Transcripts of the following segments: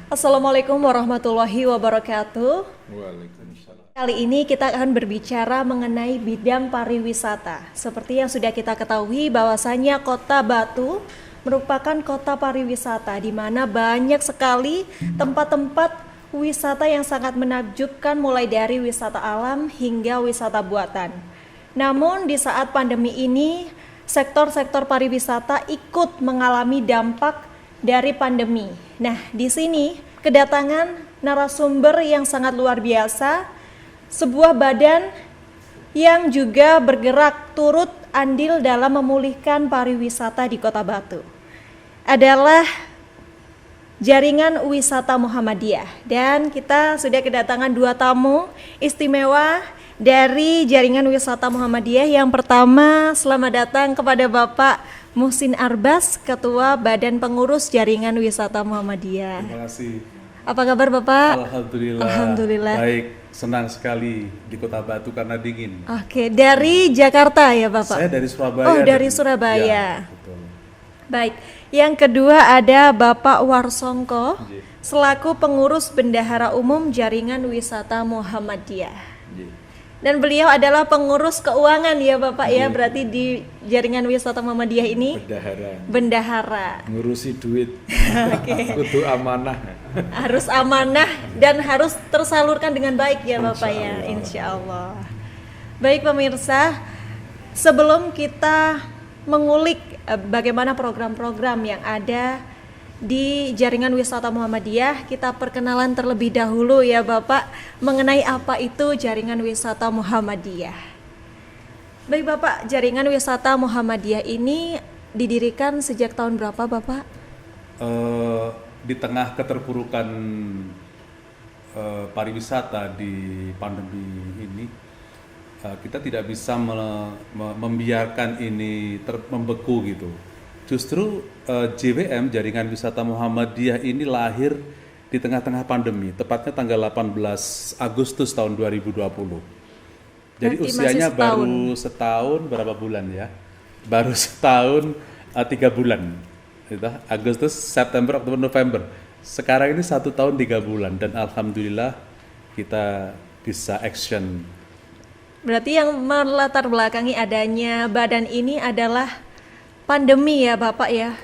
Assalamualaikum warahmatullahi wabarakatuh. Waalaikumsalam. Kali ini kita akan berbicara mengenai bidang pariwisata. Seperti yang sudah kita ketahui bahwasanya Kota Batu merupakan kota pariwisata di mana banyak sekali tempat-tempat wisata yang sangat menakjubkan mulai dari wisata alam hingga wisata buatan. Namun di saat pandemi ini sektor-sektor pariwisata ikut mengalami dampak dari pandemi. Nah, di sini kedatangan narasumber yang sangat luar biasa, sebuah badan yang juga bergerak turut andil dalam memulihkan pariwisata di Kota Batu. Adalah Jaringan Wisata Muhammadiyah, dan kita sudah kedatangan dua tamu istimewa dari Jaringan Wisata Muhammadiyah. Yang pertama, selamat datang kepada Bapak Muhsin Arbas, Ketua Badan Pengurus Jaringan Wisata Muhammadiyah. Terima kasih. Apa kabar Bapak? Alhamdulillah. Alhamdulillah. Baik, senang sekali di Kota Batu karena dingin. Oke, dari Jakarta ya Bapak? Saya dari Surabaya. Oh, dari Surabaya. Ya, betul. Baik, yang kedua ada Bapak Warsongko, selaku pengurus Bendahara Umum Jaringan Wisata Muhammadiyah. Dan beliau adalah pengurus keuangan ya Bapak ya, berarti di Jaringan Wisata Muhammadiyah ini bendahara. Ngurusi duit. Oke. Kudu amanah. Harus amanah dan harus tersalurkan dengan baik ya Bapak ya, insya Allah. Baik pemirsa, sebelum kita mengulik bagaimana program-program yang ada di Jaringan Wisata Muhammadiyah, kita perkenalan terlebih dahulu ya Bapak mengenai apa itu Jaringan Wisata Muhammadiyah. Baik Bapak, Jaringan Wisata Muhammadiyah ini didirikan sejak tahun berapa Bapak? Di tengah keterpurukan pariwisata di pandemi ini, kita tidak bisa membiarkan ini membeku gitu. Justru JWM, Jaringan Wisata Muhammadiyah ini lahir di tengah-tengah pandemi, tepatnya tanggal 18 Agustus tahun 2020. Jadi Berarti usianya masih setahun. baru setahun berapa bulan ya? Baru setahun 3 bulan. Gitu. Agustus, September, Oktober, November. Sekarang ini 1 tahun 3 bulan dan alhamdulillah kita bisa action. Berarti yang melatar belakangi adanya badan ini adalah pandemi ya Bapak ya?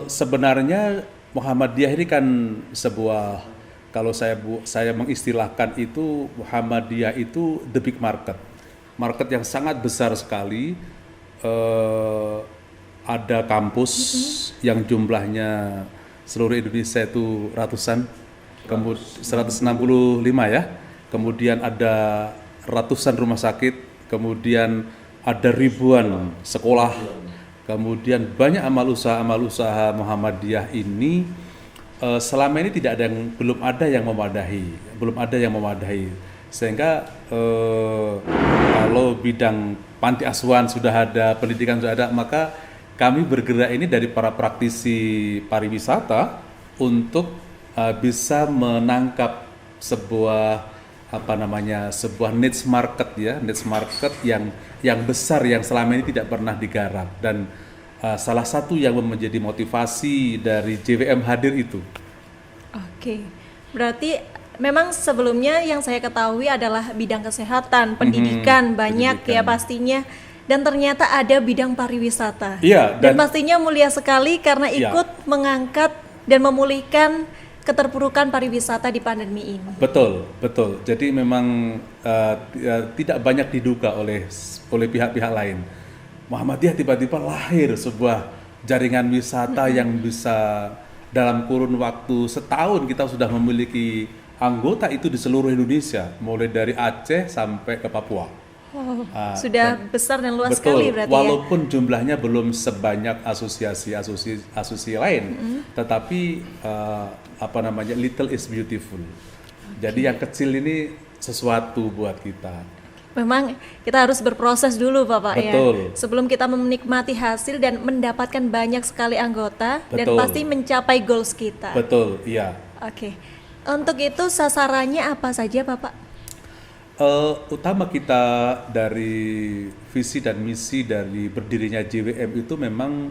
Sebenarnya Muhammadiyah ini kan sebuah, kalau saya mengistilahkan itu, Muhammadiyah itu the big market yang sangat besar sekali. Ada kampus yang jumlahnya seluruh Indonesia itu ratusan, kemudian 165 ya, kemudian ada ratusan rumah sakit, kemudian ada ribuan sekolah, kemudian banyak amal usaha Muhammadiyah ini selama ini belum ada yang memadahi, sehingga kalau bidang panti asuhan sudah ada, pendidikan sudah ada, maka kami bergerak ini dari para praktisi pariwisata untuk bisa menangkap sebuah sebuah niche market yang besar yang selama ini tidak pernah digarap, dan salah satu yang menjadi motivasi dari JWM hadir itu. Oke, berarti memang sebelumnya yang saya ketahui adalah bidang kesehatan, pendidikan banyak ya pastinya, dan ternyata ada bidang pariwisata. Iya, dan pastinya mulia sekali karena ikut mengangkat dan memulihkan keterpurukan pariwisata di pandemi ini. Betul. Jadi memang tidak banyak diduga oleh pihak-pihak lain. Muhammadiyah tiba-tiba lahir sebuah jaringan wisata yang bisa dalam kurun waktu setahun kita sudah memiliki anggota itu di seluruh Indonesia, mulai dari Aceh sampai ke Papua. Sudah besar dan luas betul, sekali berarti walaupun jumlahnya belum sebanyak asosiasi lain, tetapi little is beautiful. Jadi yang kecil ini sesuatu buat kita. Memang kita harus berproses dulu Bapak Betul. ya, sebelum kita menikmati hasil dan mendapatkan banyak sekali anggota. Dan Betul. pasti mencapai goals kita. Betul, iya. Oke, untuk itu sasarannya apa saja Bapak? Utama kita dari visi dan misi dari berdirinya JWM itu memang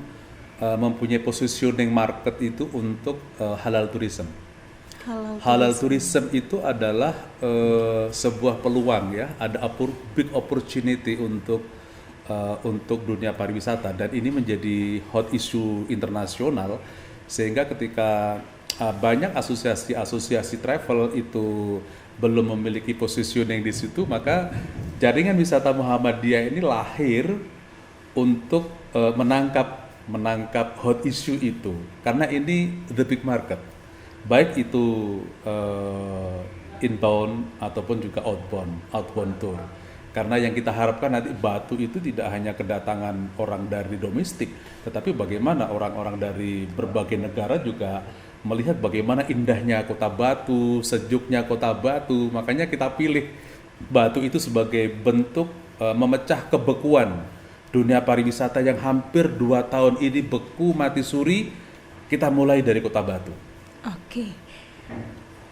mempunyai positioning market itu untuk halal tourism. Halal Halal tourism. tourism itu adalah sebuah peluang ya, ada big opportunity untuk dunia pariwisata, dan ini menjadi hot issue internasional, sehingga ketika banyak asosiasi-asosiasi travel itu belum memiliki positioning di situ, maka jaringan wisata Muhammadiyah ini lahir untuk menangkap hot issue itu, karena ini the big market, baik itu inbound ataupun juga outbound tour. Karena yang kita harapkan nanti Batu itu tidak hanya kedatangan orang dari domestik, tetapi bagaimana orang-orang dari berbagai negara juga melihat bagaimana indahnya kota Batu, sejuknya kota Batu. Makanya kita pilih Batu itu sebagai bentuk memecah kebekuan dunia pariwisata yang hampir 2 tahun ini beku mati suri. Kita mulai dari kota Batu. Oke.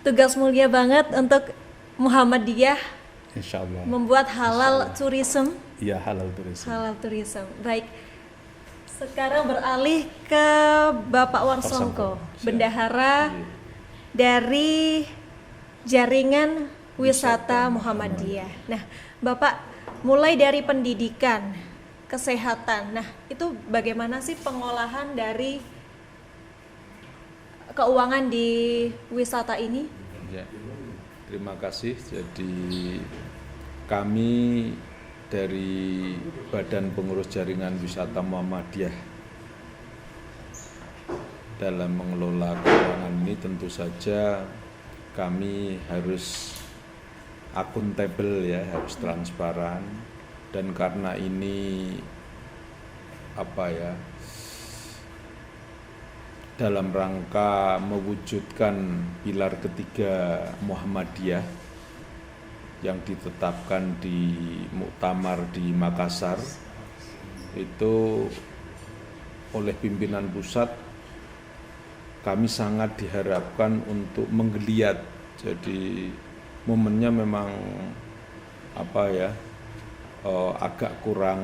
Tugas mulia banget untuk Muhammadiyah Insya Allah. membuat halal tourism. Iya, halal tourism. Halal tourism. Baik. Sekarang beralih ke Bapak Warsongko, Warsongko. bendahara dari jaringan wisata Muhammadiyah. Nah, Bapak mulai dari pendidikan, kesehatan. Nah, itu bagaimana sih pengolahan dari keuangan di wisata ini? Ya, terima kasih. Jadi kami dari Badan Pengurus Jaringan Wisata Muhammadiyah dalam mengelola keuangan ini tentu saja kami harus akuntabel ya, harus transparan, dan karena ini dalam rangka mewujudkan pilar ketiga Muhammadiyah yang ditetapkan di Muktamar di Makassar, itu oleh pimpinan pusat kami sangat diharapkan untuk menggeliat. Jadi momennya memang agak kurang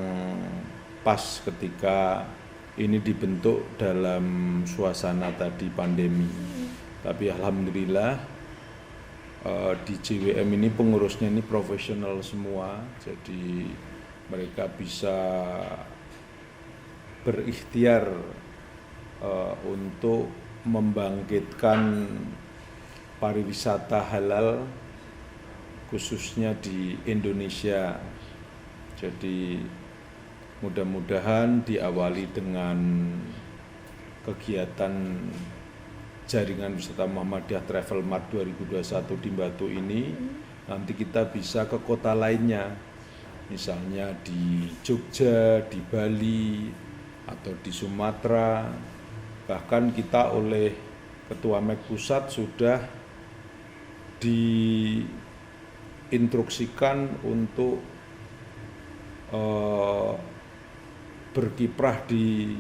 pas ketika ini dibentuk dalam suasana tadi pandemi. Tapi alhamdulillah di JWM ini pengurusnya ini profesional semua, jadi mereka bisa berikhtiar untuk membangkitkan pariwisata halal khususnya di Indonesia. Jadi mudah-mudahan diawali dengan kegiatan Jaringan Wisata Muhammadiyah Travel Mart 2021 di Batu ini, nanti kita bisa ke kota lainnya, misalnya di Jogja, di Bali, atau di Sumatera. Bahkan kita oleh Ketua MEK Pusat sudah diinstruksikan untuk berkiprah di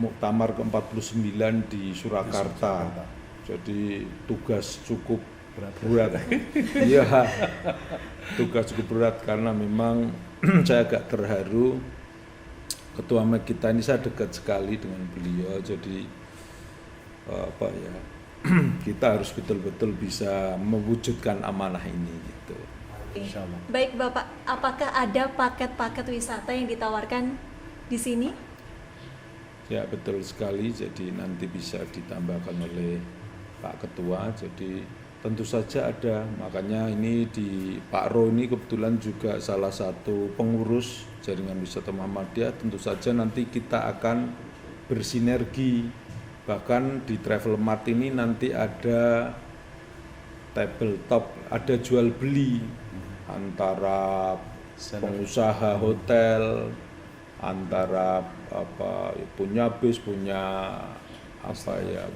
Muktamar ke-49 di Surakarta. Jadi tugas cukup berat. Iya, tugas cukup berat karena memang saya agak terharu. Ketua MEK kita ini saya dekat sekali dengan beliau. Jadi kita harus betul-betul bisa mewujudkan amanah ini gitu. Insyaallah. Baik Bapak, apakah ada paket-paket wisata yang ditawarkan di sini? Ya betul sekali, jadi nanti bisa ditambahkan oleh Pak Ketua, jadi tentu saja ada, makanya ini di Pak Ro ini kebetulan juga salah satu pengurus Jaringan Wisata Muhammadiyah, tentu saja nanti kita akan bersinergi, bahkan di Travel Mart ini nanti ada tabletop, ada jual beli antara pengusaha hotel, antara punya bis, punya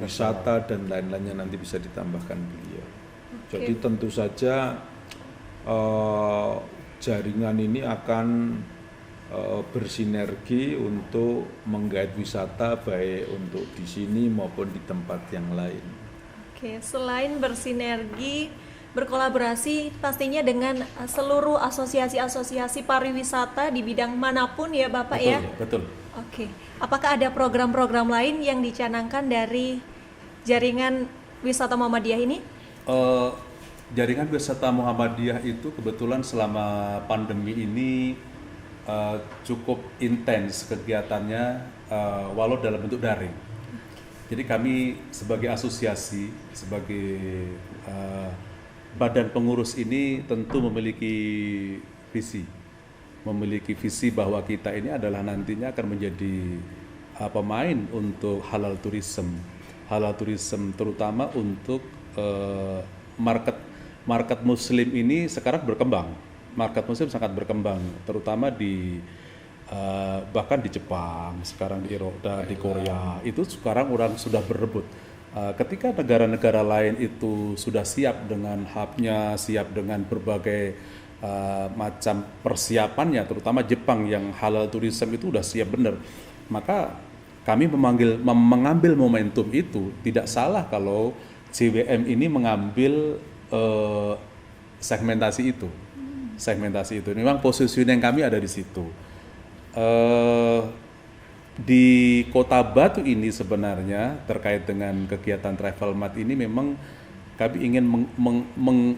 wisata dan lain-lainnya nanti bisa ditambahkan beliau. Jadi tentu saja jaringan ini akan bersinergi untuk menggait wisata baik untuk di sini maupun di tempat yang lain. Oke, selain bersinergi berkolaborasi pastinya dengan seluruh asosiasi-asosiasi pariwisata di bidang manapun ya Bapak Betul, ya. betul. Oke, apakah ada program-program lain yang dicanangkan dari jaringan wisata Muhammadiyah ini? Eh, Jaringan wisata Muhammadiyah itu kebetulan selama pandemi ini cukup intens kegiatannya, walau dalam bentuk daring. Jadi kami sebagai asosiasi, sebagai badan pengurus ini tentu memiliki visi bahwa kita ini adalah nantinya akan menjadi pemain untuk halal tourism terutama untuk market muslim ini sekarang berkembang. Market muslim sangat berkembang, terutama di bahkan di Jepang, sekarang di Eropa, di Korea, itu sekarang orang sudah berebut. Ketika negara-negara lain itu sudah siap dengan hubnya, siap dengan berbagai macam persiapannya, terutama Jepang yang halal tourism itu sudah siap benar, maka kami mengambil momentum itu. Tidak salah kalau CWM ini mengambil segmentasi itu. Memang positioning kami ada di situ. Di Kota Batu ini sebenarnya terkait dengan kegiatan Travel Mart ini memang kami ingin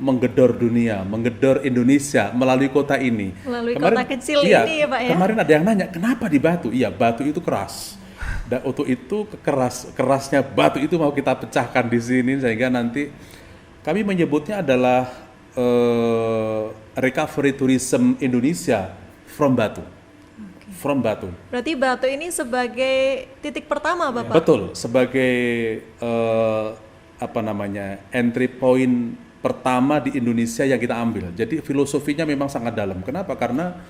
menggedor dunia, menggedor Indonesia melalui kota ini. Melalui kota kecil ini ya Pak ya? Kemarin ada yang nanya, kenapa di Batu? Iya, Batu itu keras. Dan untuk itu kerasnya Batu itu mau kita pecahkan di sini sehingga nanti kami menyebutnya adalah recovery tourism Indonesia from Batu. From Batu. Berarti Batu ini sebagai titik pertama Bapak? Betul, sebagai entry point pertama di Indonesia yang kita ambil. Jadi filosofinya memang sangat dalam. Kenapa? Karena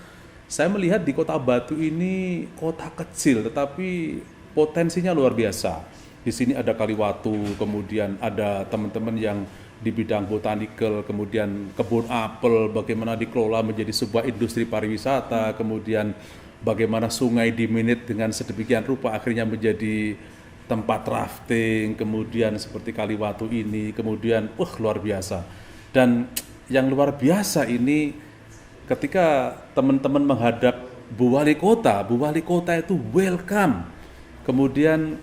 saya melihat di Kota Batu ini kota kecil tetapi potensinya luar biasa. Di sini ada Kaliwatu, kemudian ada teman-teman yang di bidang botanikal, kemudian kebun apel, bagaimana dikelola menjadi sebuah industri pariwisata, kemudian bagaimana sungai dimanage dengan sedemikian rupa akhirnya menjadi tempat rafting, kemudian seperti Kaliwatu ini, kemudian luar biasa. Dan yang luar biasa ini ketika teman-teman menghadap Bu Wali Kota itu welcome, kemudian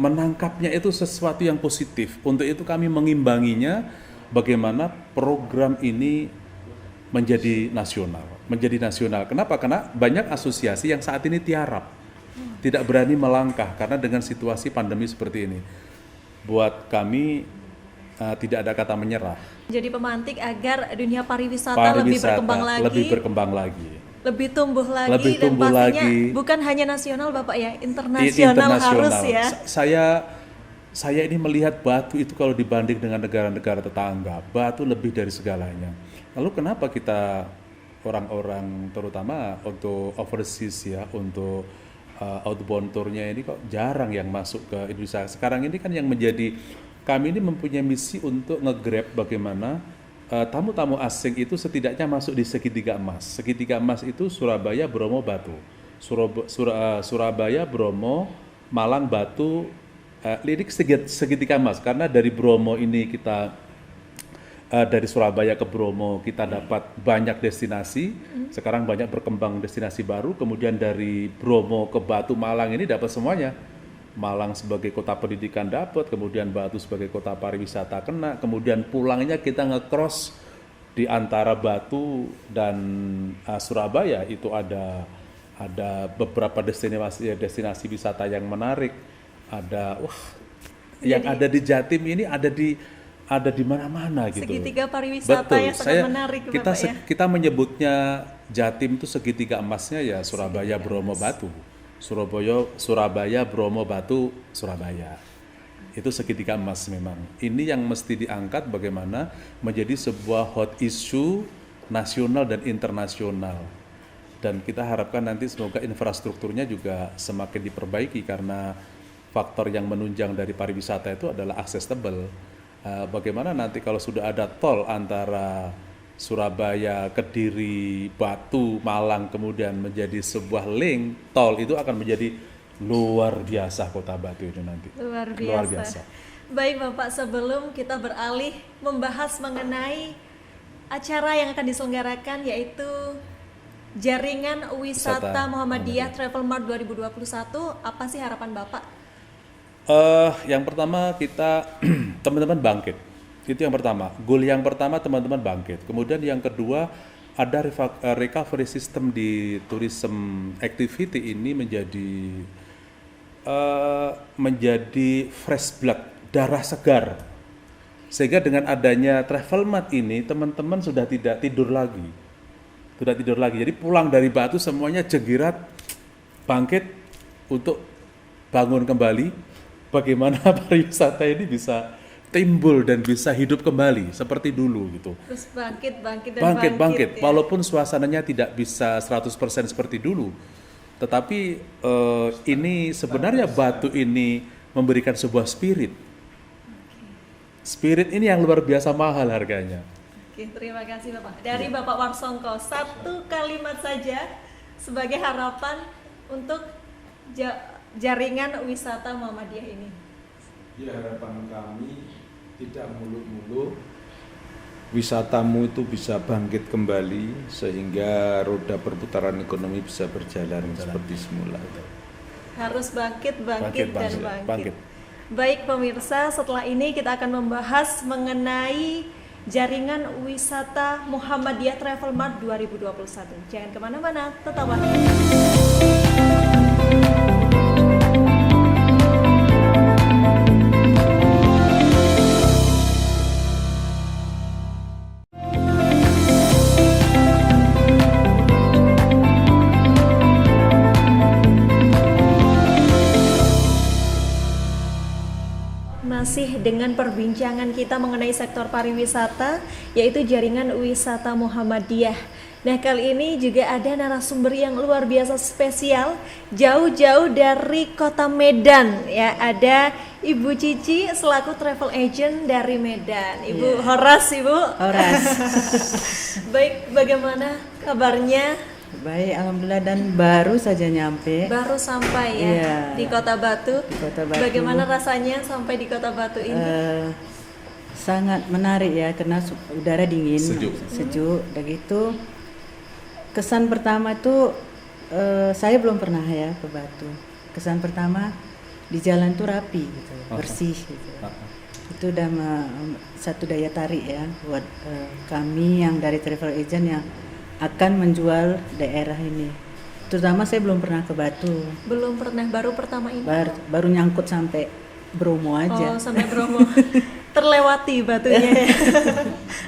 menangkapnya itu sesuatu yang positif. Untuk itu kami mengimbanginya bagaimana program ini menjadi nasional. Kenapa? Karena banyak asosiasi yang saat ini tiarap, tidak berani melangkah karena dengan situasi pandemi seperti ini. Buat kami tidak ada kata menyerah. Jadi pemantik agar dunia pariwisata lebih berkembang lagi. Lebih tumbuh lagi dan pastinya bukan hanya nasional Bapak ya, internasional harus ya. Saya ini melihat Batu itu kalau dibanding dengan negara-negara tetangga, Batu lebih dari segalanya. Lalu kenapa kita orang-orang terutama untuk overseas ya, untuk outbound tournya ini kok jarang yang masuk ke Indonesia. Sekarang ini kan yang menjadi, kami ini mempunyai misi untuk nge-grab bagaimana tamu-tamu asing itu setidaknya masuk di segitiga emas. Segitiga emas itu Surabaya, Bromo, Batu. Surabaya, Bromo, Malang, Batu, lirik segitiga emas. Karena dari Bromo ini kita, dari Surabaya ke Bromo kita dapat banyak destinasi. Sekarang banyak berkembang destinasi baru. Kemudian dari Bromo ke Batu, Malang ini dapat semuanya. Malang sebagai kota pendidikan dapat, kemudian Batu sebagai kota pariwisata kena, kemudian pulangnya kita nge-cross di antara Batu dan Surabaya itu ada beberapa destinasi wisata yang menarik. Yang ada di Jatim ini ada di mana-mana gitu. Segitiga pariwisata yang sangat menarik Bapak ya. Kita menyebutnya Jatim itu segitiga emasnya ya Surabaya, Bromo, Batu. Surabaya, Bromo, Batu, Surabaya. Itu segitiga emas memang. Ini yang mesti diangkat bagaimana menjadi sebuah hot issue nasional dan internasional. Dan kita harapkan nanti semoga infrastrukturnya juga semakin diperbaiki karena faktor yang menunjang dari pariwisata itu adalah accessible. Bagaimana nanti kalau sudah ada tol antara Surabaya, Kediri, Batu, Malang kemudian menjadi sebuah link tol, itu akan menjadi luar biasa Kota Batu itu nanti. Luar biasa. Baik Bapak, sebelum kita beralih membahas mengenai acara yang akan diselenggarakan yaitu Jaringan Wisata Wisata Muhammadiyah Travel Mart 2021, apa sih harapan Bapak? Yang pertama kita teman-teman bangkit. Itu yang pertama. Goal yang pertama teman-teman bangkit. Kemudian yang kedua ada recovery system di tourism activity ini menjadi fresh blood, darah segar. Sehingga dengan adanya Travel Mart ini teman-teman sudah tidak tidur lagi. Sudah tidur lagi. Jadi pulang dari Batu semuanya jegirat, bangkit untuk bangun kembali. Bagaimana pariwisata ini bisa timbul dan bisa hidup kembali seperti dulu gitu. Terus bangkit Bangkit. ya. Walaupun suasananya tidak bisa 100% seperti dulu. Tetapi ini sebenarnya Batu ini memberikan sebuah spirit. Spirit ini yang luar biasa mahal harganya. Oke, terima kasih Bapak. Dari Bapak Warsongko, satu kalimat saja sebagai harapan untuk jaringan wisata Muhammadiyah ini. Ya, harapan kami tidak muluk-muluk, wisatamu itu bisa bangkit kembali sehingga roda perputaran ekonomi bisa berjalan seperti semula. Harus bangkit dan bangkit. Bangkit. Baik pemirsa, setelah ini kita akan membahas mengenai Jaringan Wisata Muhammadiyah Travel Mart 2021. Jangan kemana-mana, tetaplah. Masih dengan perbincangan kita mengenai sektor pariwisata, yaitu Jaringan Wisata Muhammadiyah. Nah, kali ini juga ada narasumber yang luar biasa spesial, jauh-jauh dari kota Medan. Ya, ada Ibu Cici selaku travel agent dari Medan. Ibu Horas, Ibu. Horas. Baik, bagaimana kabarnya? Baik, alhamdulillah, dan baru saja nyampe. Baru sampai ya Iya. di Kota Batu. Di Kota Batu. Bagaimana rasanya sampai di Kota Batu ini? Sangat menarik ya, karena udara dingin, Sejuk. Dan gitu. Kesan pertama itu saya belum pernah ya ke Batu. Kesan pertama di jalan tuh rapi gitu, bersih gitu. Itu udah satu daya tarik ya buat kami yang dari travel agent yang akan menjual daerah ini. Terutama saya belum pernah ke Batu. Belum pernah, baru pertama ini. Baru nyangkut sampai Bromo aja. Oh, sampai Bromo. Terlewati Batunya.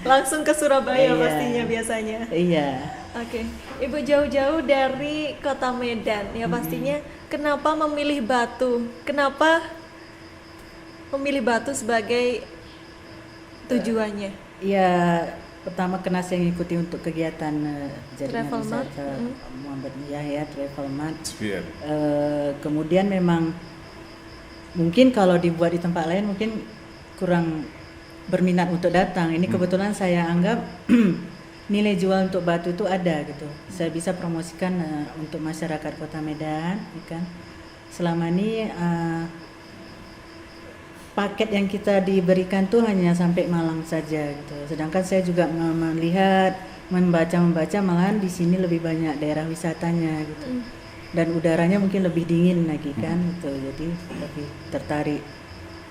Langsung ke Surabaya Iya. pastinya biasanya. Iya. Oke. Ibu jauh-jauh dari Kota Medan ya pastinya. Kenapa memilih Batu? Kenapa memilih Batu sebagai tujuannya? Ya, pertama karena saya ngikuti untuk kegiatan jaringan Travel Mart. wisata Muhammadiyah ya, Travel Mart. Sphere. Kemudian memang mungkin kalau dibuat di tempat lain mungkin kurang berminat untuk datang. Ini kebetulan saya anggap nilai jual untuk Batu itu ada gitu. Saya bisa promosikan untuk masyarakat Kota Medan, kan. Selama ini paket yang kita diberikan tuh hanya sampai Malang saja gitu. Sedangkan saya juga melihat, membaca malahan di sini lebih banyak daerah wisatanya gitu. Dan udaranya mungkin lebih dingin lagi kan gitu. Jadi lebih tertarik.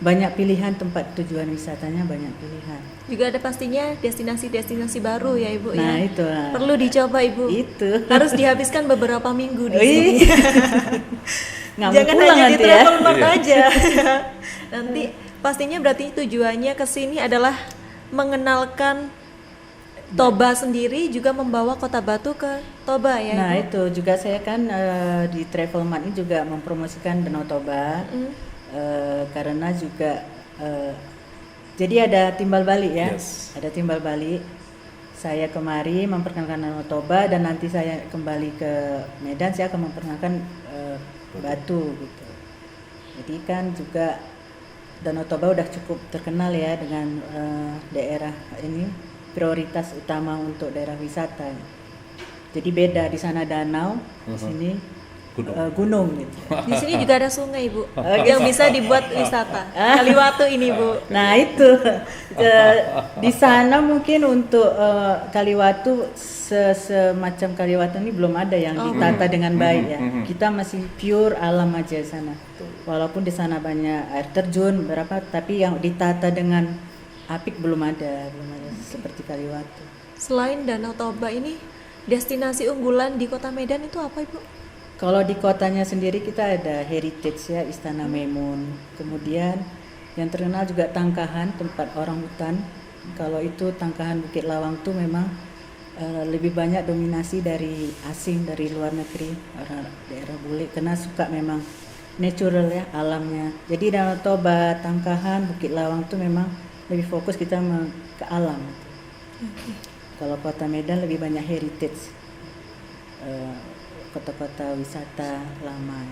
Banyak pilihan tempat tujuan wisatanya, banyak pilihan. Juga ada pastinya destinasi-destinasi baru ya Ibu Nah, ya. itu. Perlu dicoba Ibu. Itu. Harus dihabiskan beberapa minggu di Wih. sini. Nggak mau Jangan pulang hanya di nanti ya. Travel Mart Iya. aja. Nanti pastinya berarti tujuannya ke sini adalah mengenalkan Toba sendiri, juga membawa Kota Batu ke Toba ya Nah, Ibu? itu juga saya kan di Travel Mart ini juga mempromosikan Danau Toba. Karena juga jadi ada timbal balik ya. Yes. Ada timbal balik. Saya kemari memperkenalkan Danau Toba dan nanti saya kembali ke Medan, saya akan memperkenalkan Batu gitu. Jadi kan juga Danau Toba udah cukup terkenal ya dengan daerah ini prioritas utama untuk daerah wisata. Jadi beda, di sana danau, di sini gunung gitu. Di sini juga ada sungai, Bu, yang bisa dibuat wisata. Kaliwatu ini, Bu. Nah itu di sana mungkin untuk Kaliwatu semacam Kaliwatu ini belum ada yang ditata dengan baik ya. Kita masih pure alam aja sana. Walaupun di sana banyak air terjun berapa, tapi yang ditata dengan apik belum ada seperti Kaliwatu. Selain Danau Toba ini, destinasi unggulan di Kota Medan itu apa, Ibu? Kalau di kotanya sendiri kita ada heritage ya, Istana Memun. Kemudian yang terkenal juga Tangkahan, tempat orang hutan. Kalau itu Tangkahan Bukit Lawang tuh memang lebih banyak dominasi dari asing, dari luar negeri, orang daerah bule, karena suka memang natural ya, alamnya. Jadi Danau Toba, Tangkahan, Bukit Lawang tuh memang lebih fokus kita ke alam. Kalau Kota Medan lebih banyak heritage, kota-kota wisata lama.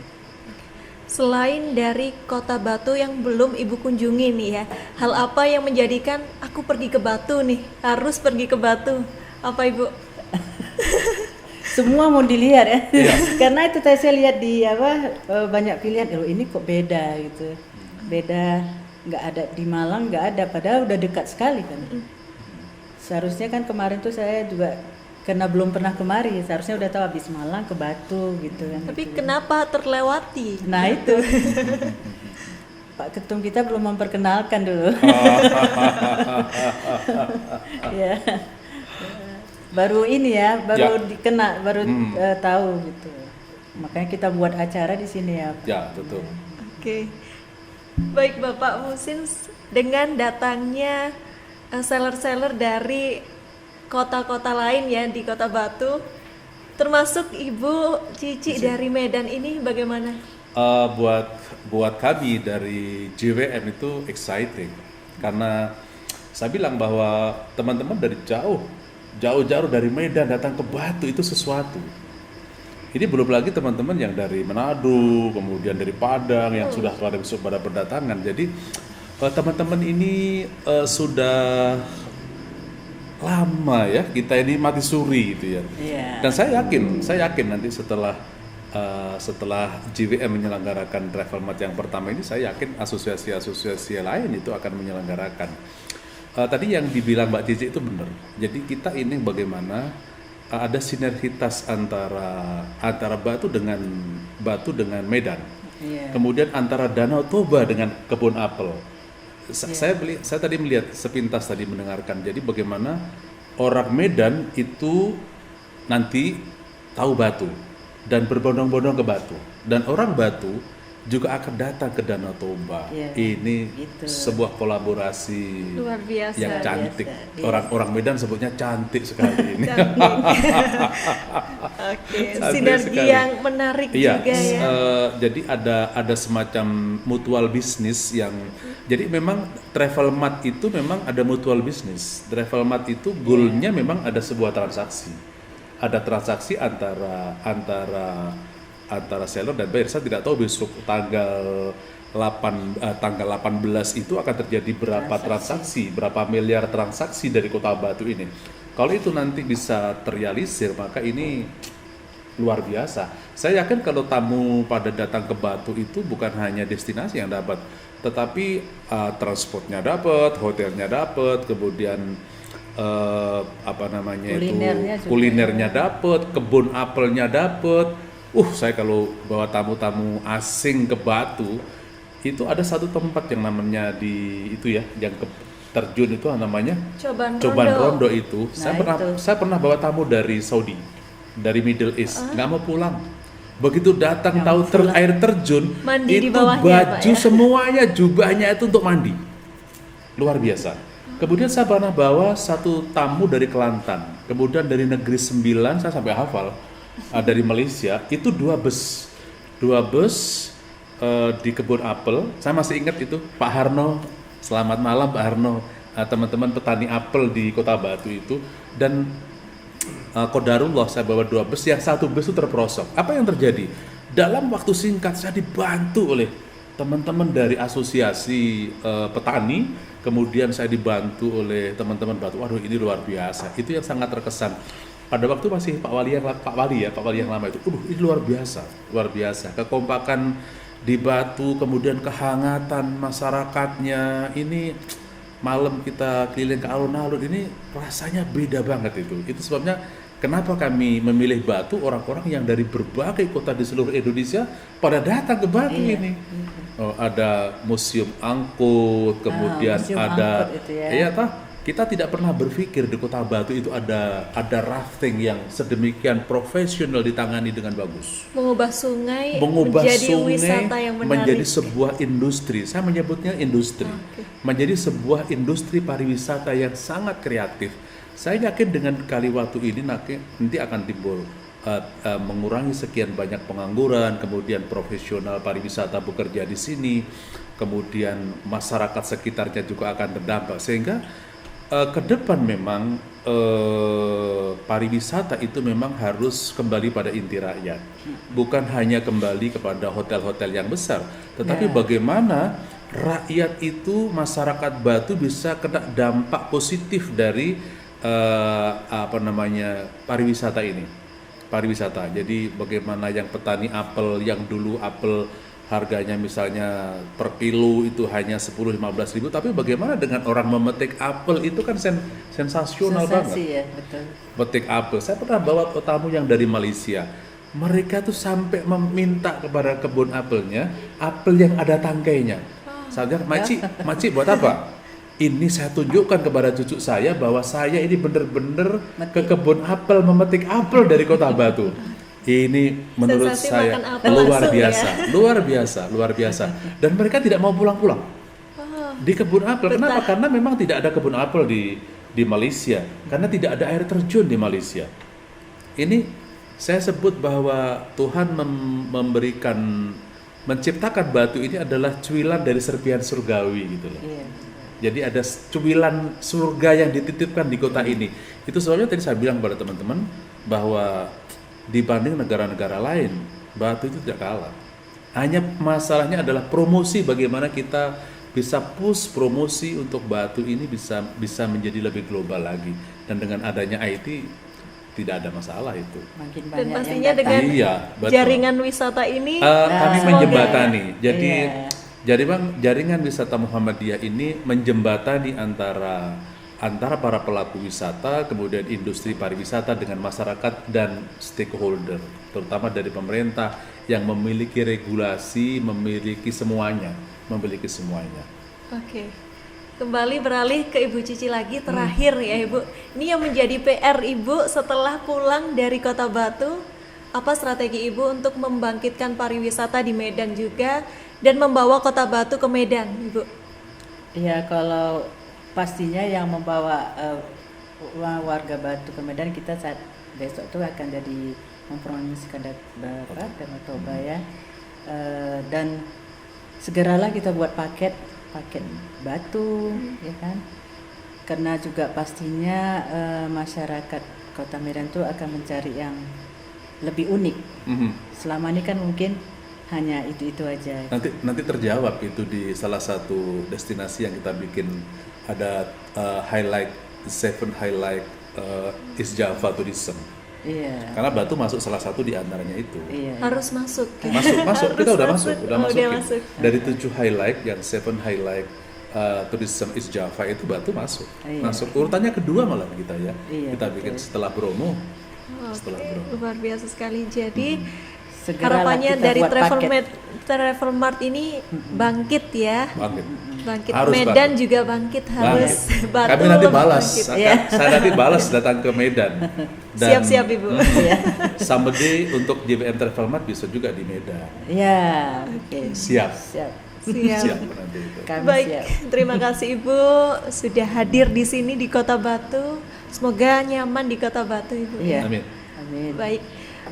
Selain dari Kota Batu yang belum Ibu kunjungi nih ya, hal apa yang menjadikan aku pergi ke Batu nih, harus pergi ke Batu? Apa, Ibu? Semua mau dilihat ya. Karena itu tadi saya lihat di banyak pilihan, loh ini kok beda gitu. Beda, nggak ada di Malang, nggak ada, padahal udah dekat sekali kan. Seharusnya kan kemarin tuh saya juga karena belum pernah kemari, seharusnya udah tahu habis Malang ke Batu gitu kan. Tapi gitu. kenapa terlewati? Nah itu Pak Ketum kita belum memperkenalkan dulu. Ya. Baru ini ya, baru dikena, baru tahu gitu. Makanya kita buat acara di sini ya. Ya, betul. Oke. Baik Bapak Muhsin, dengan datangnya seller-seller dari kota-kota lain ya di Kota Batu, termasuk Ibu Cici dari Medan ini bagaimana? Buat kami dari JWM itu exciting karena saya bilang bahwa teman-teman dari jauh dari Medan datang ke Batu itu sesuatu. Ini belum lagi teman-teman yang dari Manado, kemudian dari Padang yang sudah pada berdatangan. Jadi teman-teman ini sudah lama ya kita ini mati suri gitu ya. Yeah. Dan saya yakin nanti setelah JWM menyelenggarakan Travel Mart yang pertama ini, saya yakin asosiasi-asosiasi lain itu akan menyelenggarakan. Tadi yang dibilang Mbak Cici itu benar. Jadi kita ini bagaimana ada sinergitas antara Batu dengan Medan. Yeah. Kemudian antara Danau Toba dengan kebun apel. Saya tadi melihat sepintas tadi mendengarkan. Jadi bagaimana orang Medan itu nanti tahu Batu dan berbondong-bondong ke Batu, dan orang Batu juga akan datang ke Danau Toba. Ini gitu. Sebuah kolaborasi Luar biasa. yang cantik. Biasa. Orang Medan sebutnya cantik sekali ini. Oke, Cantik sinergi sekali. yang menarik juga ya. Jadi ada semacam mutual bisnis yang jadi memang Travel Mart itu memang ada mutual bisnis. Travel Mart itu goalnya memang ada sebuah transaksi. Ada transaksi antara seller dan buyer. Saya tidak tahu besok tanggal 18 itu akan terjadi berapa transaksi, berapa miliar transaksi dari Kota Batu ini. Kalau itu nanti bisa terrealisir, maka ini luar biasa. Saya yakin kalau tamu pada datang ke Batu itu bukan hanya destinasi yang dapat, tetapi transportnya dapat, hotelnya dapat, kemudian kulinernya dapat, kebun apelnya dapat. Saya kalau bawa tamu-tamu asing ke Batu, itu ada satu tempat yang namanya yang terjun itu namanya Coban Rondo itu. Nah, Saya pernah bawa tamu dari Saudi, dari Middle East, nggak mau pulang. Begitu datang air terjun, mandi itu di bawahnya, baju Pak, ya? semuanya, jubahnya itu untuk mandi. Luar biasa. Kemudian saya pernah bawa satu tamu dari Kelantan, kemudian dari Negeri Sembilan, saya sampai hafal, dari Malaysia, itu dua bus di kebun apel. Saya masih ingat itu Pak Harno, selamat malam Pak Harno, teman-teman petani apel di Kota Batu itu. Dan qadarullah saya bawa dua bus, yang satu bus itu terperosok. Apa yang terjadi? Dalam waktu singkat saya dibantu oleh teman-teman dari asosiasi petani, kemudian saya dibantu oleh teman-teman Batu. Waduh, ini luar biasa. Itu yang sangat terkesan. pada waktu masih Pak Wali yang lama itu, ini luar biasa, kekompakan di Batu, kemudian kehangatan masyarakatnya, ini malam kita keliling ke alun-alun, ini rasanya beda banget itu sebabnya kenapa kami memilih Batu, orang-orang yang dari berbagai kota di seluruh Indonesia pada datang ke Batu ini. Oh, ada museum angkut, kemudian museum ada, angkut itu ya. Kita tidak pernah berpikir di Kota Batu itu ada rafting yang sedemikian profesional ditangani dengan bagus. Mengubah sungai menjadi wisata yang menarik. Menjadi sebuah industri. Saya menyebutnya industri. Menjadi sebuah industri pariwisata yang sangat kreatif. Saya yakin dengan kali waktu ini nanti akan timbul mengurangi sekian banyak pengangguran, kemudian profesional pariwisata bekerja di sini, kemudian masyarakat sekitarnya juga akan terdampak, sehingga ke depan memang pariwisata itu memang harus kembali pada inti rakyat, bukan hanya kembali kepada hotel-hotel yang besar, tetapi bagaimana rakyat itu, masyarakat Batu bisa kena dampak positif dari pariwisata ini. Jadi bagaimana yang petani apel yang dulu apel harganya misalnya per kilo itu hanya 10-15 ribu, tapi bagaimana dengan orang memetik apel itu kan sensasional banget. Ya, betul. Memetik apel, saya pernah bawa tamu yang dari Malaysia, mereka tuh sampai meminta kepada kebun apelnya, apel yang ada tangkainya. Saya bilang, Maci buat apa? Ini saya tunjukkan kepada cucu saya bahwa saya ini benar-benar ke kebun apel memetik apel dari Kota Batu. Ini menurut Sensasi saya luar biasa. Dan mereka tidak mau pulang-pulang di kebun apel. Kenapa? Karena memang tidak ada kebun apel di Malaysia, karena tidak ada air terjun di Malaysia. Ini saya sebut bahwa Tuhan menciptakan Batu ini adalah cuilan dari serpihan surgawi gitu loh. Jadi ada cuilan surga yang dititipkan di kota ini. Itu sebabnya tadi saya bilang pada teman-teman bahwa dibanding negara-negara lain, Batu itu tidak kalah. Hanya masalahnya adalah promosi, bagaimana kita bisa push promosi untuk Batu ini bisa menjadi lebih global lagi. Dan dengan adanya IT tidak ada masalah itu. Makin Dan banyak pastinya yang datang. dengan jaringan wisata ini kami menjembatani. Jadi jaringan wisata Muhammadiyah ini menjembatani antara para pelaku wisata, kemudian industri pariwisata dengan masyarakat dan stakeholder, terutama dari pemerintah yang memiliki regulasi, memiliki semuanya. Oke. Kembali beralih ke Ibu Cici lagi terakhir ya Ibu. Ini yang menjadi PR Ibu setelah pulang dari Kota Batu, apa strategi Ibu untuk membangkitkan pariwisata di Medan juga dan membawa Kota Batu ke Medan, Ibu? Ya, kalau pastinya yang membawa warga Batu ke Medan, kita saat besok tuh akan jadi mempromosikan Danau Toba ya. Dan segeralah kita buat paket Batu, ya kan? Karena juga pastinya masyarakat Kota Medan tuh akan mencari yang lebih unik. Selama ini kan mungkin hanya itu aja. Nanti terjawab itu di salah satu destinasi yang kita bikin, ada seven highlight East Java tourism. Iya. Karena Batu masuk salah satu di antaranya itu. Iya. Harus masuk. Masuk. Kita udah masuk. Masuk. Dari 7 highlight yang 7 highlight tourism East Java itu Batu masuk. Iya. Masuk urutannya kedua malah kita ya. Iya, Kita bikin setelah Bromo. Luar biasa sekali. Jadi Segeralah harapannya kita dari buat Travel Mart ini bangkit ya. Bangkit. Harus Medan bangkit. juga bangkit, harus Batu. Kami nanti balas. bangkit. Saya nanti balas datang ke Medan. Siap-siap Ibu. Someday untuk JBM Travel Mart bisa juga di Medan. Ya, oke. Siap. Siap. Nanti itu. Kami Baik, siap. terima kasih Ibu sudah hadir di sini di Kota Batu. Semoga nyaman di Kota Batu Ibu. Iya. Amin. Amin. Baik,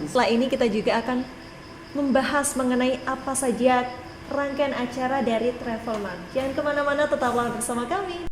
setelah ini kita juga akan membahas mengenai apa saja rangkaian acara dari Travel Mart. Jangan kemana-mana, tetaplah bersama kami.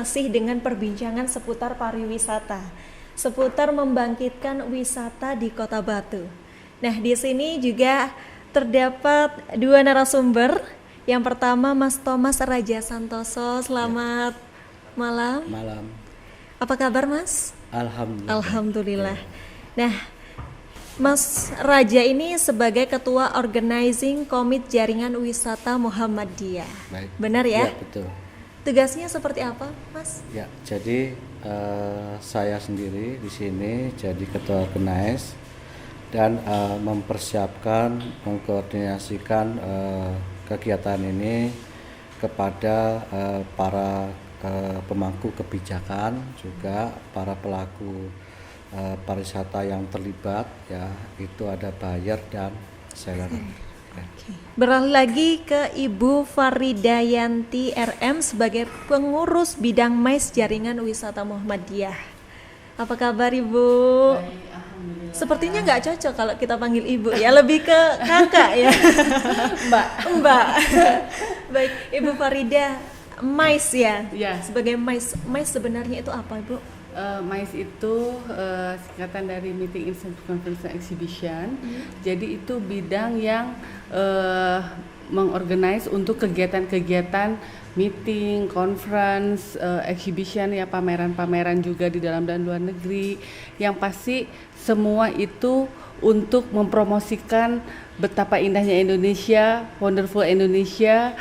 masih dengan perbincangan seputar pariwisata, seputar membangkitkan wisata di Kota Batu. Nah, di sini juga terdapat dua narasumber. Yang pertama Mas Thomas Raja Santoso. Selamat malam. Malam. Apa kabar, Mas? Alhamdulillah. Alhamdulillah. Nah, Mas Raja ini sebagai Ketua Organizing Komite Jaringan Wisata Muhammadiyah. Baik. Benar ya? Ya, betul. Tugasnya seperti apa, Mas? Ya, jadi saya sendiri di sini jadi Ketua Organize dan mempersiapkan, mengkoordinasikan kegiatan ini kepada para pemangku kebijakan, juga para pelaku pariwisata yang terlibat, ya, itu ada buyer dan seller. Beralih lagi ke Ibu Faridayanti RM sebagai pengurus bidang MAIS Jaringan Wisata Muhammadiyah. Apa kabar, Ibu? Sepertinya nggak cocok kalau kita panggil Ibu ya, lebih ke kakak ya. Mbak. Baik, Ibu Farida, MAIS ya. Ya. Sebagai MAIS sebenarnya itu apa, Ibu? MAIS itu singkatan dari Meeting Incentive Conference and Exhibition. Jadi itu bidang yang mengorganize untuk kegiatan-kegiatan meeting, conference, exhibition, ya, pameran-pameran juga di dalam dan luar negeri. Yang pasti semua itu untuk mempromosikan betapa indahnya Indonesia, wonderful Indonesia,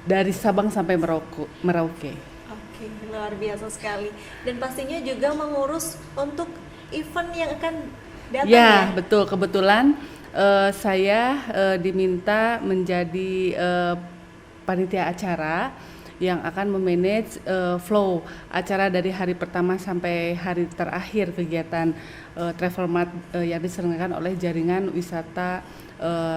dari Sabang sampai Merauke. Oke, luar biasa sekali. Dan pastinya juga mengurus untuk event yang akan datang ya? Ya, betul. Kebetulan saya diminta menjadi panitia acara yang akan memanage flow acara dari hari pertama sampai hari terakhir kegiatan Travel Mart yang diselenggarakan oleh Jaringan Wisata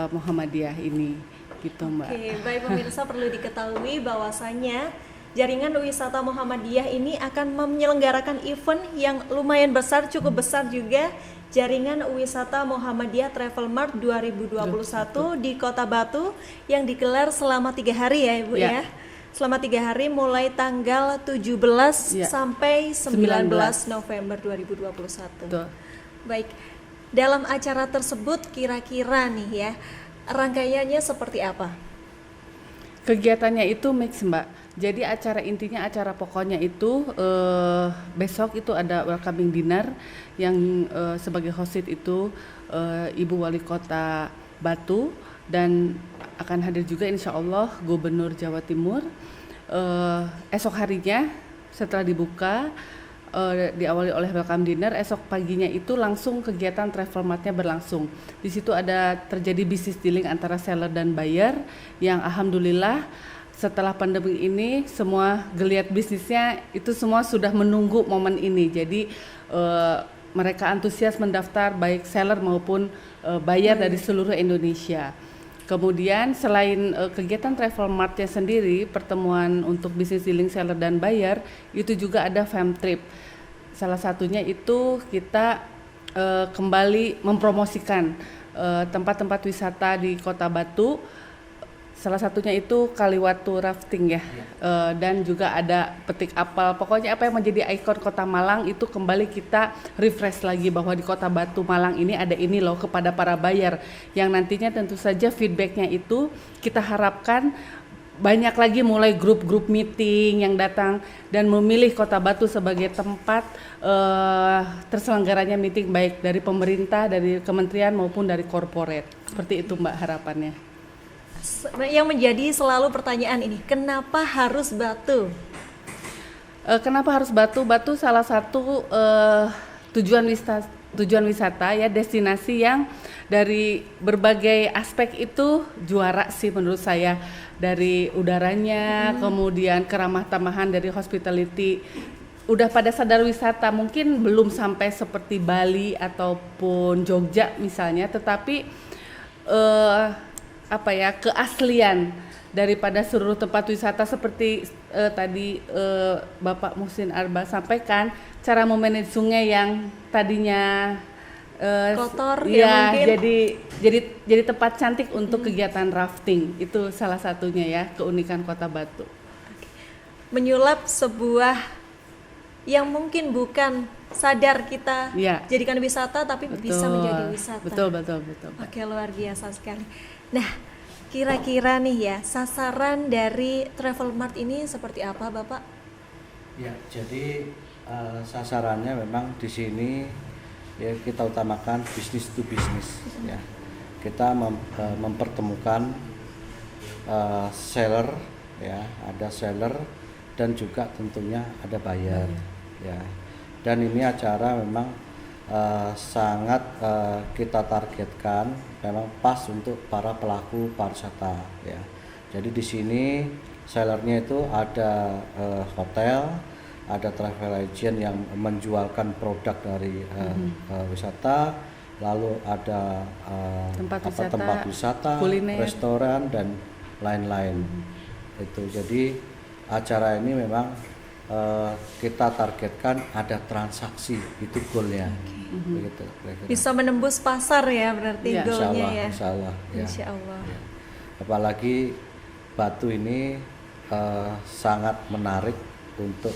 Muhammadiyah ini, gitu, Mbak. Oke, baik pemirsa, perlu diketahui bahwasannya Jaringan Wisata Muhammadiyah ini akan menyelenggarakan event yang lumayan besar, cukup besar juga, Jaringan Wisata Muhammadiyah Travel Mart 2021 di Kota Batu yang digelar selama 3 hari ya, Ibu ya. Selama 3 hari mulai tanggal 17 sampai 19 November 2021. Betul. Baik, dalam acara tersebut kira-kira nih ya, rangkaiannya seperti apa? Kegiatannya itu mix, Mbak. Jadi acara pokoknya itu besok itu ada welcoming dinner yang sebagai host itu Ibu Wali Kota Batu, dan akan hadir juga insya Allah Gubernur Jawa Timur. Esok harinya setelah dibuka diawali oleh welcome dinner, esok paginya itu langsung kegiatan travel martnya berlangsung. Di situ ada terjadi business dealing antara seller dan buyer yang alhamdulillah setelah pandemi ini semua geliat bisnisnya itu semua sudah menunggu momen ini. Jadi mereka antusias mendaftar baik seller maupun buyer dari seluruh Indonesia. Kemudian selain kegiatan travel martnya sendiri, pertemuan untuk business dealing seller dan buyer, itu juga ada fam trip. Salah satunya itu kita kembali mempromosikan tempat-tempat wisata di Kota Batu. Salah satunya itu Kaliwatu rafting ya, dan juga ada petik apel. Pokoknya apa yang menjadi ikon Kota Malang itu kembali kita refresh lagi bahwa di Kota Batu Malang ini ada ini loh kepada para buyer, yang nantinya tentu saja feedbacknya itu kita harapkan banyak lagi, mulai grup-grup meeting yang datang dan memilih Kota Batu sebagai tempat terselenggaranya meeting baik dari pemerintah, dari kementerian maupun dari corporate. Seperti itu, Mbak, harapannya. Yang menjadi selalu pertanyaan ini, kenapa harus Batu? Kenapa harus Batu? Batu salah satu tujuan wisata ya, destinasi yang dari berbagai aspek itu juara sih menurut saya. Dari udaranya, kemudian keramah tamahan dari hospitality. Udah pada sadar wisata, mungkin belum sampai seperti Bali ataupun Jogja misalnya, tetapi keaslian daripada seluruh tempat wisata seperti tadi Bapak Muhsin Arba sampaikan, cara memanage sungai yang tadinya kotor ya, mungkin jadi tempat cantik untuk kegiatan rafting, itu salah satunya ya keunikan Kota Batu. menyulap sebuah yang mungkin bukan sadar kita Iya. jadikan wisata, tapi bisa menjadi wisata. Betul. Mbak. Oke, luar biasa sekali. Nah, kira-kira nih ya, sasaran dari Travel Mart ini seperti apa, Bapak? Ya, jadi sasarannya memang di sini ya kita utamakan bisnis to bisnis ya. Kita mempertemukan seller ya, ada seller dan juga tentunya ada buyer ya. Dan ini acara memang sangat kita targetkan memang pas untuk para pelaku pariwisata ya. Jadi di sini sellernya itu ada hotel, ada travel agent yang menjualkan produk dari wisata, lalu ada tempat wisata, kuliner, restoran dan lain-lain. Itu jadi acara ini memang kita targetkan ada transaksi, itu goalnya. Begitu, kira-kira. Bisa menembus pasar ya berarti Ya, goalnya ya. Insya Allah, ya. Insya Allah. Ya. Apalagi Batu ini sangat menarik untuk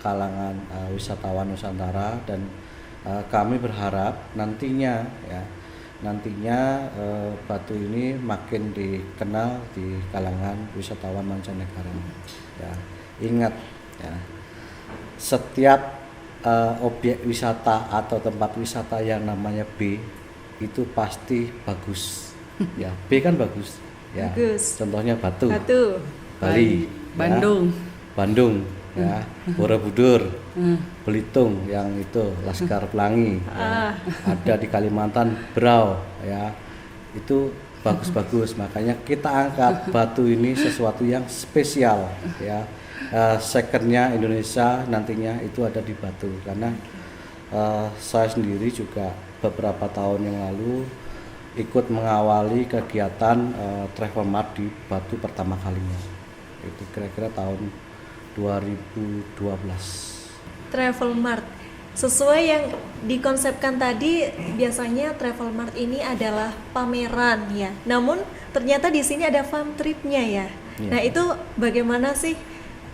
kalangan wisatawan Nusantara, dan kami berharap nantinya Batu ini makin dikenal di kalangan wisatawan mancanegara. Ya, ingat ya, setiap objek wisata atau tempat wisata yang namanya B itu pasti bagus. Ya, B kan bagus. Ya, Bagus. contohnya Batu. Bali, Bandung, ya, Borobudur, Belitung yang itu Laskar Pelangi, ya. Ada di Kalimantan Berau, ya, itu bagus-bagus. Makanya kita angkat Batu ini sesuatu yang spesial, ya. Secondnya Indonesia nantinya itu ada di Batu, karena saya sendiri juga beberapa tahun yang lalu ikut mengawali kegiatan Travel Mart di Batu pertama kalinya. Itu kira-kira tahun 2012. Travel Mart sesuai yang dikonsepkan tadi, biasanya Travel Mart ini adalah pameran ya. Namun ternyata di sini ada farm tripnya ya. Nah, itu bagaimana sih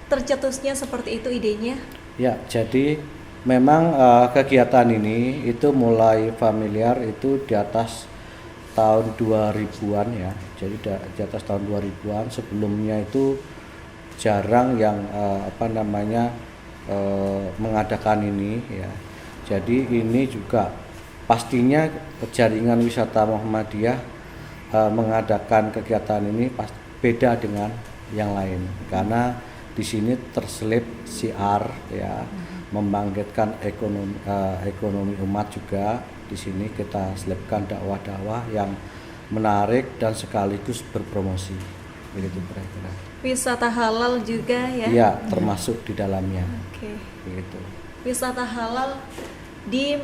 tercetusnya seperti itu idenya? Ya, jadi memang kegiatan ini itu mulai familiar itu di atas tahun 2000-an ya. Jadi di atas tahun 2000-an. Sebelumnya itu jarang yang mengadakan ini ya. Jadi ini juga pastinya jaringan wisata Muhammadiyah mengadakan kegiatan ini beda dengan yang lain, karena di sini terselip siar ya, membangkitkan ekonomi umat juga. Di sini kita selipkan dakwah-dakwah yang menarik dan sekaligus berpromosi, begitu kira-kira. Wisata halal juga ya? Iya, termasuk di dalamnya. Oke. Begitu. Wisata halal di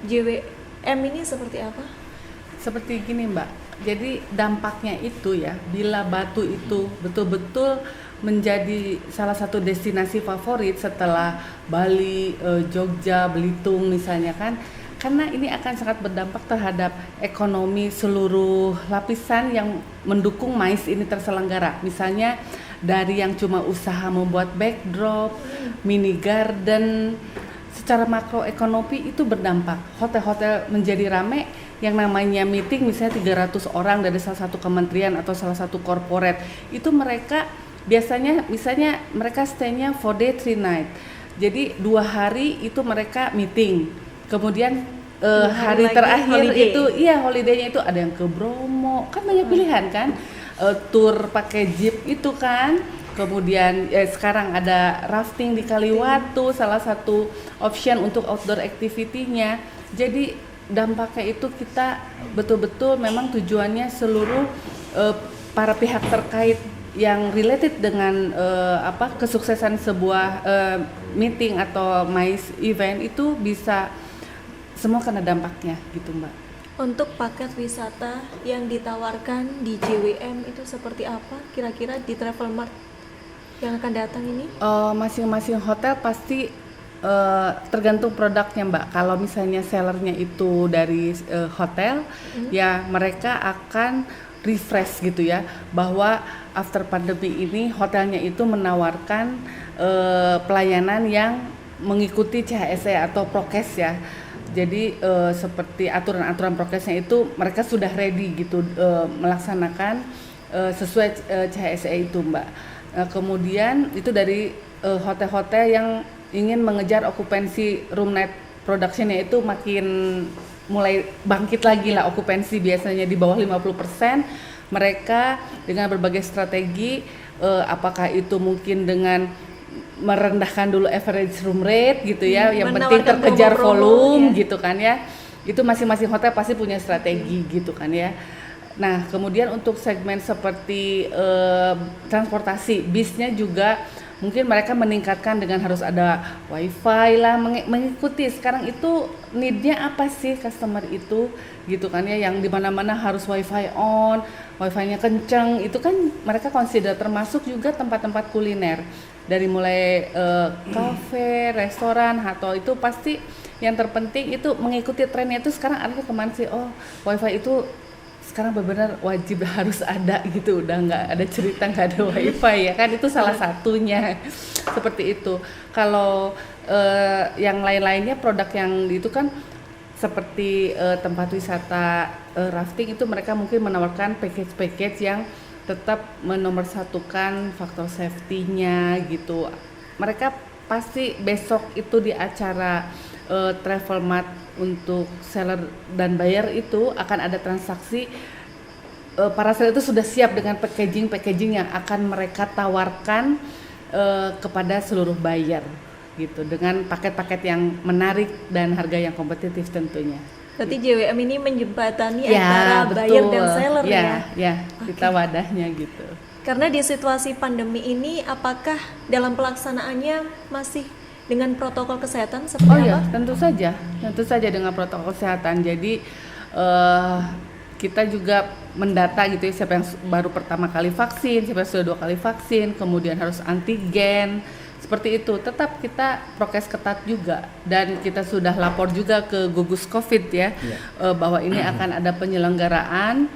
JWM ini seperti apa? Seperti gini Mbak, jadi dampaknya itu ya, bila Batu itu betul-betul menjadi salah satu destinasi favorit setelah Bali, Jogja, Belitung misalnya kan, karena ini akan sangat berdampak terhadap ekonomi seluruh lapisan yang mendukung MAIS ini terselenggara. Misalnya dari yang cuma usaha membuat backdrop, mini garden, secara makroekonomi itu berdampak. Hotel-hotel menjadi ramai, yang namanya meeting misalnya 300 orang dari salah satu kementerian atau salah satu corporate, itu mereka biasanya misalnya mereka stay-nya 4 day 3 night. Jadi 2 hari itu mereka meeting. Kemudian hari terakhir holiday. Itu holidaynya itu ada yang ke Bromo, kan banyak pilihan kan, tour pakai jeep itu kan. Kemudian sekarang ada rafting di Kaliwatu, salah satu option untuk outdoor activity-nya. Jadi dampaknya itu kita betul-betul memang tujuannya seluruh para pihak terkait yang related dengan kesuksesan sebuah meeting atau MAIS event itu bisa semua kena dampaknya gitu Mbak. Untuk paket wisata yang ditawarkan di JWM itu seperti apa kira-kira di Travel Mart yang akan datang ini? Masing-masing hotel pasti Tergantung produknya Mbak. Kalau misalnya sellernya itu dari hotel, ya mereka akan refresh gitu ya, bahwa after pandemi ini hotelnya itu menawarkan pelayanan yang mengikuti CHSE atau prokes ya. Jadi seperti aturan-aturan prokesnya itu mereka sudah ready gitu melaksanakan sesuai CHSE itu Mbak. Kemudian itu dari hotel-hotel yang ingin mengejar okupansi room night production-nya itu makin mulai bangkit lagi lah, okupansi biasanya di bawah 50%. Mereka dengan berbagai strategi, apakah itu mungkin dengan merendahkan dulu average room rate gitu ya, yang penting terkejar volume ya. Gitu kan ya. Itu masing-masing hotel pasti punya strategi gitu kan ya. Nah kemudian untuk segmen seperti transportasi, bisnya juga mungkin mereka meningkatkan dengan harus ada wifi lah, mengikuti sekarang itu need-nya apa sih customer itu gitu kan ya, yang dimana-mana harus wifi on, wifi-nya kenceng, itu kan mereka consider, termasuk juga tempat-tempat kuliner dari mulai kafe, restoran, atau itu pasti yang terpenting itu mengikuti trennya itu sekarang arahnya kemana sih, oh wifi itu sekarang benar-benar wajib harus ada gitu, udah nggak ada cerita nggak ada wifi ya kan, itu salah satunya seperti itu. Kalau yang lain-lainnya produk yang itu kan seperti tempat wisata rafting itu mereka mungkin menawarkan package-package yang tetap menomorsatukan faktor safety-nya gitu. Mereka pasti besok itu di acara Travel Mart untuk seller dan buyer itu akan ada transaksi, para seller itu sudah siap dengan packaging yang akan mereka tawarkan kepada seluruh buyer gitu, dengan paket-paket yang menarik dan harga yang kompetitif tentunya. Berarti JWM ini menjembatani antara buyer dan seller ya? Ya, kita wadahnya gitu. Karena di situasi pandemi ini, apakah dalam pelaksanaannya masih dengan protokol kesehatan seperti apa? Ya, tentu saja dengan protokol kesehatan. Jadi kita juga mendata gitu ya, siapa yang baru pertama kali vaksin, siapa yang sudah 2 kali vaksin, kemudian harus antigen, seperti itu. Tetap kita prokes ketat juga, dan kita sudah lapor juga ke gugus COVID ya, bahwa ini akan ada penyelenggaraan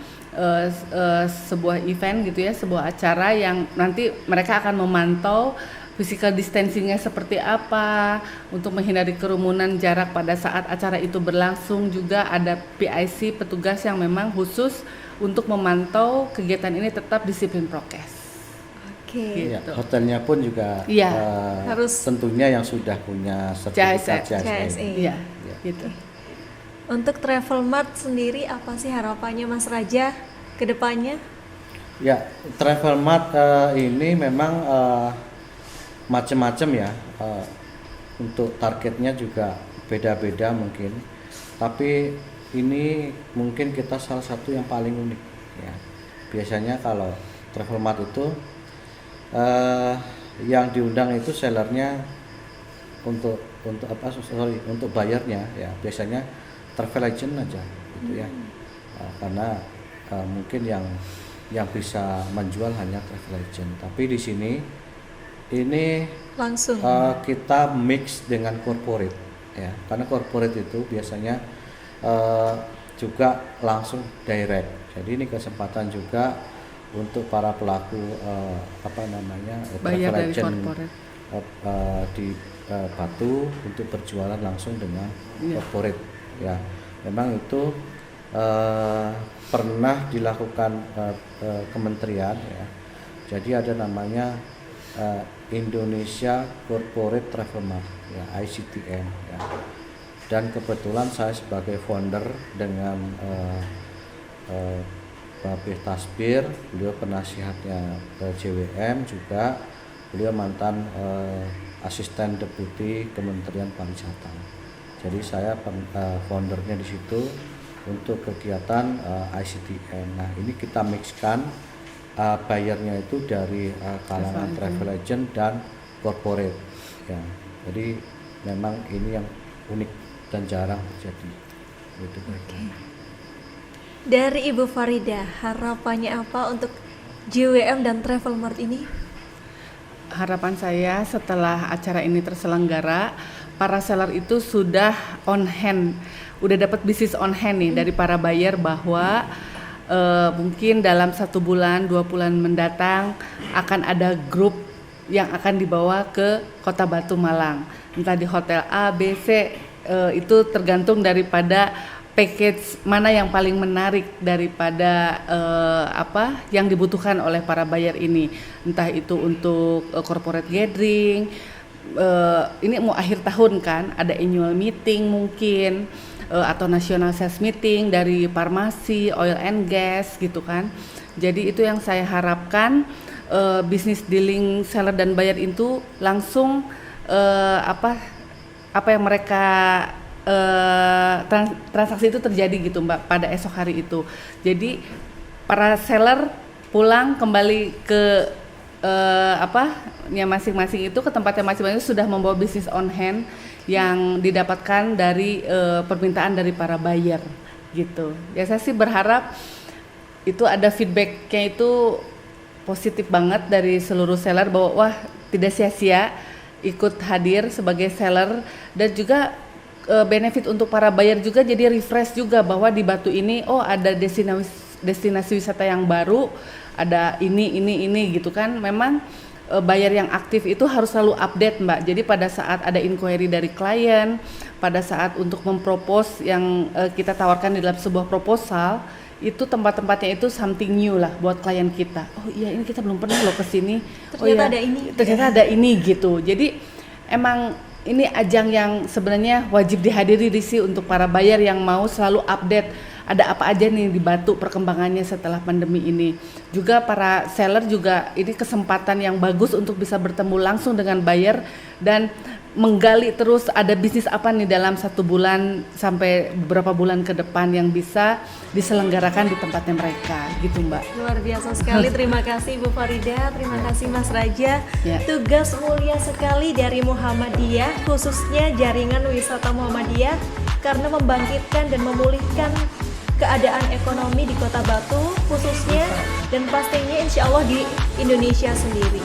sebuah event gitu ya, sebuah acara yang nanti mereka akan memantau physical distancing-nya seperti apa untuk menghindari kerumunan, jarak pada saat acara itu berlangsung. Juga ada PIC, petugas yang memang khusus untuk memantau kegiatan ini tetap disiplin prokes. Oke. Ya, hotelnya pun juga harus tentunya yang sudah punya sertifikat CHSE. Iya, gitu. Untuk Travel Mart sendiri apa sih harapannya Mas Raja ke depannya? Ya, Travel Mart ini memang macam-macam ya, untuk targetnya juga beda-beda mungkin, tapi ini mungkin kita salah satu yang paling unik ya. Biasanya kalau Travel Mart itu yang diundang itu sellernya untuk bayarnya ya biasanya travel agent aja gitu ya, karena mungkin yang bisa menjual hanya travel agent, tapi di sini ini langsung kita mix dengan corporate ya, karena corporate itu biasanya juga langsung direct. Jadi ini kesempatan juga untuk para pelaku bayar travel dari agent corporate di Batu untuk berjualan langsung dengan corporate ya. Memang itu pernah dilakukan kementerian ya. Jadi ada namanya Indonesia Corporate Travel Mart ya, ICTM ya. Dan kebetulan saya sebagai founder dengan Bapak Tasbir, beliau penasihatnya JWM juga, beliau mantan asisten deputi Kementerian Pariwisata. Jadi saya foundernya di situ untuk kegiatan ICTM. Nah ini kita mixkan bayarnya itu dari kalangan travel agent dan corporate ya. Jadi memang ini yang unik dan jarang terjadi gitu. Dari Ibu Farida, harapannya apa untuk JWM dan Travel Mart ini? Harapan saya setelah acara ini terselenggara, para seller itu sudah on hand, udah dapat bisnis on hand nih dari para buyer bahwa mungkin dalam 1 bulan, 2 bulan mendatang akan ada grup yang akan dibawa ke Kota Batu Malang, entah di hotel A, B, C, itu tergantung daripada package mana yang paling menarik daripada apa yang dibutuhkan oleh para buyer ini, entah itu untuk corporate gathering, ini mau akhir tahun kan, ada annual meeting mungkin, atau national sales meeting dari farmasi, oil and gas gitu kan. Jadi itu yang saya harapkan, bisnis dealing seller dan buyer itu langsung apa yang mereka transaksi itu terjadi gitu Mbak pada esok hari itu. Jadi para seller pulang kembali ke masing-masing itu, ke tempatnya masing-masing, sudah membawa bisnis on hand yang didapatkan dari permintaan dari para buyer gitu. Ya saya sih berharap itu ada feedbacknya itu positif banget dari seluruh seller bahwa wah tidak sia-sia ikut hadir sebagai seller, dan juga benefit untuk para buyer juga jadi refresh juga bahwa di Batu ini ada destinasi wisata yang baru, ada ini gitu kan. Memang buyer yang aktif itu harus selalu update Mbak. Jadi pada saat ada inquiry dari klien, pada saat untuk mempropose yang kita tawarkan di dalam sebuah proposal, itu tempat-tempatnya itu something new lah buat klien kita. Oh iya, ini kita belum pernah loh kesini. Ternyata ada ini gitu. Jadi emang ini ajang yang sebenarnya wajib dihadiri sih untuk para buyer yang mau selalu update ada apa aja nih di Batu perkembangannya setelah pandemi ini. Juga para seller juga ini kesempatan yang bagus untuk bisa bertemu langsung dengan buyer dan menggali terus ada bisnis apa nih dalam 1 bulan sampai beberapa bulan ke depan yang bisa diselenggarakan di tempatnya mereka gitu Mbak. Luar biasa sekali, terima kasih Bu Farida, terima kasih Mas Raja. Ya. Tugas mulia sekali dari Muhammadiyah, khususnya jaringan wisata Muhammadiyah, karena membangkitkan dan memulihkan keadaan ekonomi di Kota Batu khususnya, dan pastinya insya Allah di Indonesia sendiri.